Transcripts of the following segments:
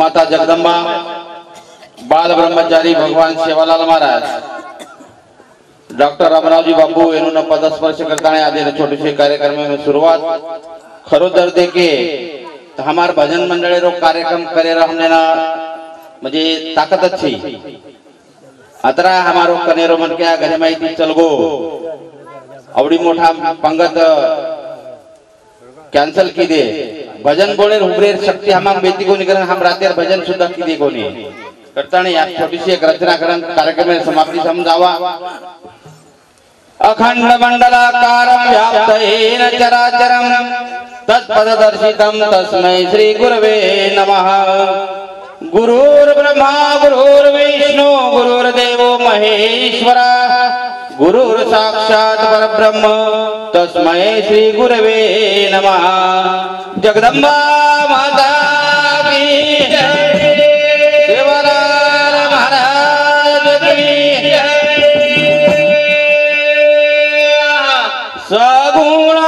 माता जगदंबा, बाल ब्रह्मचारी भगवान सेवालाल महाराज, डॉक्टर रामरावजी बापू इन्होंने पदस्पर्श करताने आदि छोटे कार्यक्रम में शुरुआत खरो दर्दे के तो हमारे भजन मंडळे रो कार्यक्रम करे हमने ना म्हणजे ताकत अच्छी अतरा हमारो कनेरो मन के घरे माहिती चलगो आवडी मोठा पंगत कैंसल की दे भजन बोले उबरे शक्ति हम बेटी को निकल हम रात भजन सुद्धा की दे कोणी करता नहीं आप छोटी सी एक रचना करन कार्यक्रम में समाप्ति समझावा। अखंड मंडलाकारं व्याप्तेन चराचरं तत्पददर्शितं तस्मै श्री गुरवे नमः। गुरुर्ब्रह्मा गुरुर्विष्णु गुरुर्देवो महेश्वरा गुरुर साक्षात् परब्रह्म तस्मै श्री गुरवे नमः। जगदंबा माता की जय, सेवालाल महाराज की जय। सगुण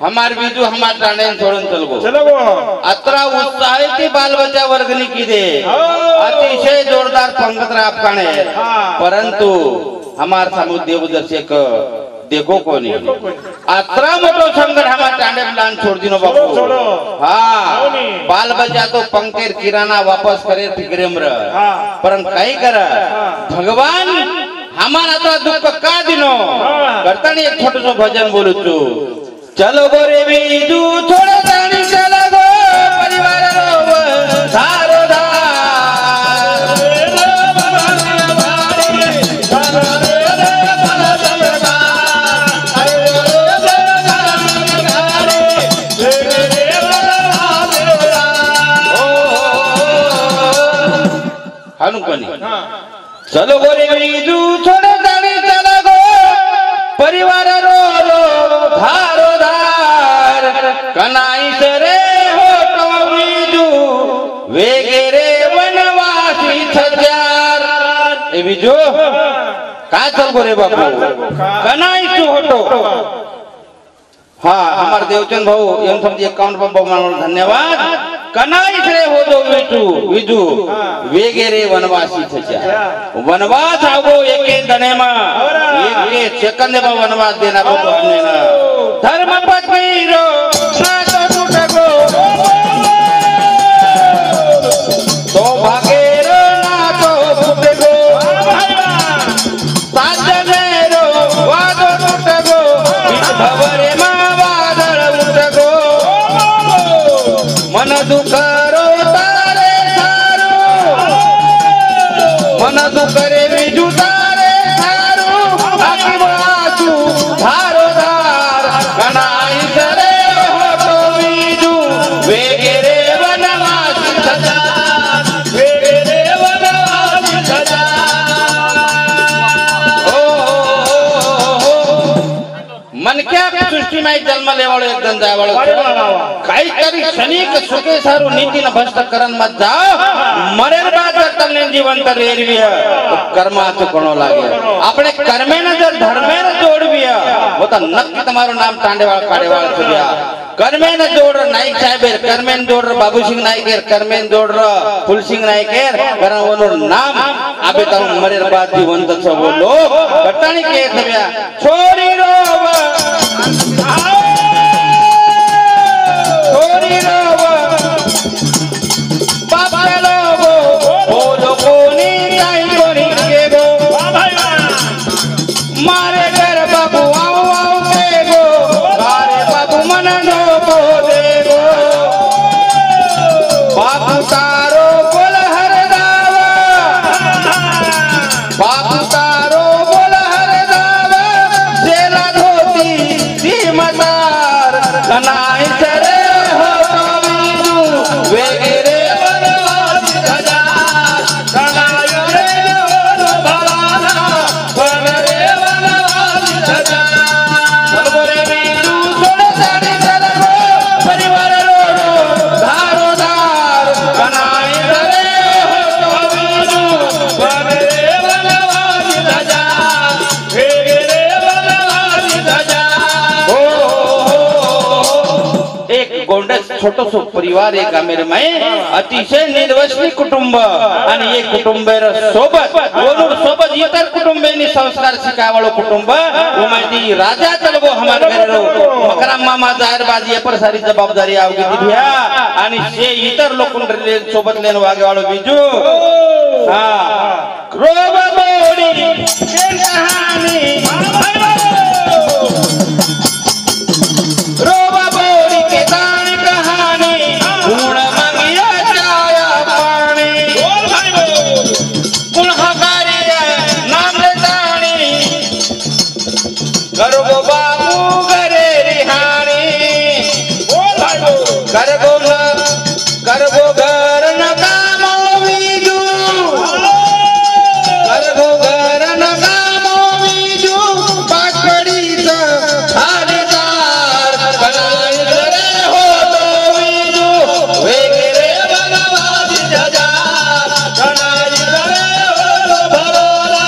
हमार बीजू हमार टाणे सोडून चलगो अत्रा उत्साहित बाल बच्चा वर्गनी की दे अतिशय जोरदार पंगत रापकाणे परंतु हमार समुदेव दर्शक देखो कोणी अत्रा मोठो संकट हमार टाणे प्लान छोड़ दिनो बापू। हाँ बाल बच्चा तो पंक्तिर किराना वापस करे फिक्रेम्र परंतु कई कर भगवान हमारा तो दुख का दिनो करता नहीं एक छोटो सो भजन बोलू तू। चलो गोरे बीजू थोड़ा जानी चलो गो परिवार रो धारो धार हनुकनी चलो गोरे बीजू थोड़ा जानी चलो गो परिवार रो धारो कनाई सरे हो तो बीजू वेगेरे वनवासी थजार ए बीजू काय चल गोरे बापू कनाई सु होतो। हाँ हमारे देवचंद भाऊ एम समझी अकाउंट पर धन्यवाद। कनाई सरे हो तो बीजू वेगेरे वनवासी थजार वनवास आवो एके दने मा एके सेकंड में वनवास देना को हमने ना धर्म पत्नी रो तो भागेर ना तो फुटेगो साजनेरो वादो फुटेगो भवरे मा वादळ उठगो मन दुखरो तारे थारो मन दुखरे बीजू तारे थारो आखी वासू धारो धार कनाई सरे हो तो बीजू वेगेरे वनवासी थजार वेगेरे वनवासी थजार। मन क्या सृष्टि में जन्म लेवाळो एकदम जायवाळो काहीतरी क्षणिक सुखे सारू नीति न भ्रष्ट करन मत जाओ मरेर बाद तमने जीवंत रेरवी तो कर्माचं कोणो लागे आपणे कर्मेने जर धर्मेने जोडवी हो तो नक्की तुम्हारो नाम तांडेवाळ काडेवाळ सुद्या कर्मेने जोड नाईक साहेबेर कर्मेन जोड बाबूसिंग नाईकेर कर्मेन जोड फुलसिंग नाईकेर कारण वनो नाम आबे तारू मरेर बाद जीवंत छ बोलो कटाणी के थव्या छोरी रो छोरी रो बाबा लो बोलो कोनी ताई कोनी के गो छोटस परिवार एक मेरे माई अतिशय निर्वसनी कुटुंब आणि एक कुटुंब सोबत वरून सोबत इतर कुटुंबांनी संस्कार शिकावलो कुटुंब वो माहिती राजा तलबो हमारे घरे मकरम मामा जाहिरबाजी ये पर सारी जबाबदारी आवगी दिया आणि से इतर लोक सोबत लेन वागे वालो बीजू हाँ रोबा बोली के कहानी रोबा बोली के दानी कहानी गुण मंगिया चाया पानी बोल भाई बोल गुण हकारिया नाम ले दानी करगो बाबू करे रिहानी बोल भाई बोल करगो घर न कामो बीजू करगो घर न कामो बीजू पाकड़ी थालीदार बनाई रे हो तो बीजू वेगरे बनवादी जजार बनाई रे हो भरोला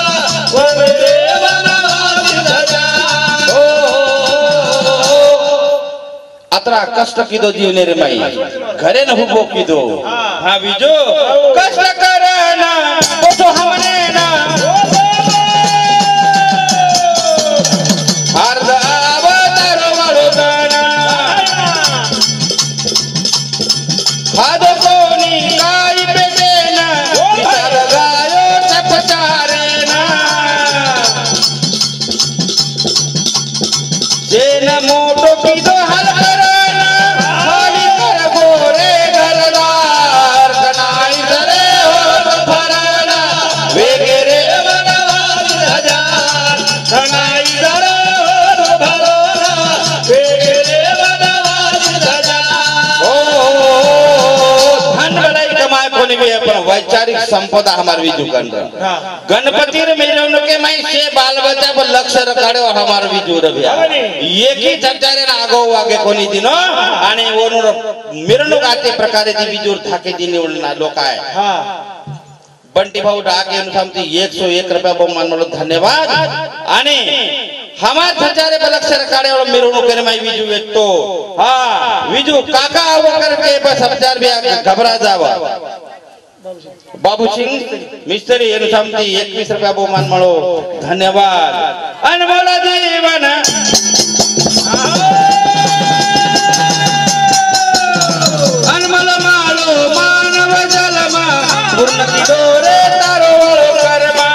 वेगरे बनवादी जजार अतरा कष्ट कीदो जीवने रे माई घरे न हुबो कीदो हाँ बीजो कष्ट करना वो तो हमने ना अर्ध अवतार वालो गाना खादो कोनी काई पे देना विचार गायो चपचारे ना जेन मोटो कीदो हल करना खाली कर गोरे घरदार कनाई करे हो फरना वेगरे बनवादी हजार कनाई करे हो भरोला वेगरे बनवादी हजार धन बड़ाई कमाए कोनी भी अपन वैचारिक संपदा हमार भी दुकान गणपति रे मिरवणूक के माई से बाल बच्चा पर लक्ष्य रखाड़े और हमार भी जोर भैया एक ही चर्चारे ना आगो आगे कोनी दिनो आणि वरून मिरवणूक आते प्रकारे ती बिजूर थाके दिने उलना लोक आहे बंटी भाऊ डाके अनुसार 101 रुपया बहुमान मला धन्यवाद आणि हमार चर्चारे पर लक्ष्य रखाड़े और मिरवणूक के माई बिजू एकतो हां बिजू काका वकर के बस हजार भी घबरा जावा बाबू सिंह मिस्त्री अनुसार 21 रुपया बहुमान मळो धन्यवाद अनमोल जीवन अनमोल मालो मानव जलमा पूर्ण किदोरे तारो कर्मा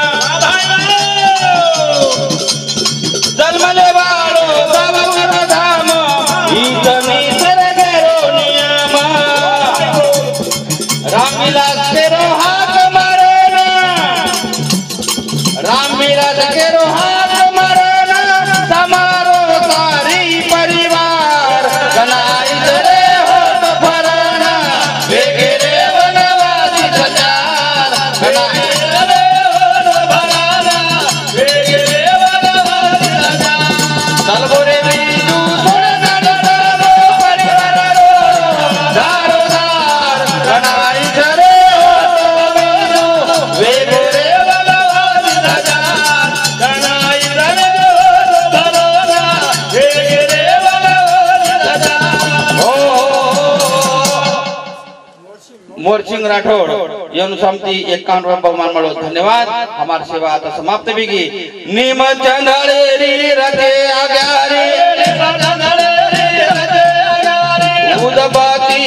जन्मले वालो बाबा धाम इतनी सरगेरो नियमा रामविलास केरो हाक मारे ना रामविलास केरो हाक मारे ना समारो तारी परिवार कनाई रे हो तो फरना वेगरे बनवादी हजार कनाई रे हो तो फरना वेगरे बनवादी हजार तलबोरे बीजू सोना डरो परिवार रो दारोदार कनाई रे हो तो बीजू वेगरे बनवादी हजार कनाई रे हो तो भरोला वेगरे बनवादी हजार मोरसिंग राठौड़ यनु समती 51 रुपया बहुमान मळो धन्यवाद हमार सेवा आता समाप्त बिगी निम चंदळे री रथे आग्यारी निम चंदळे री रथे आग्यारी उदबाती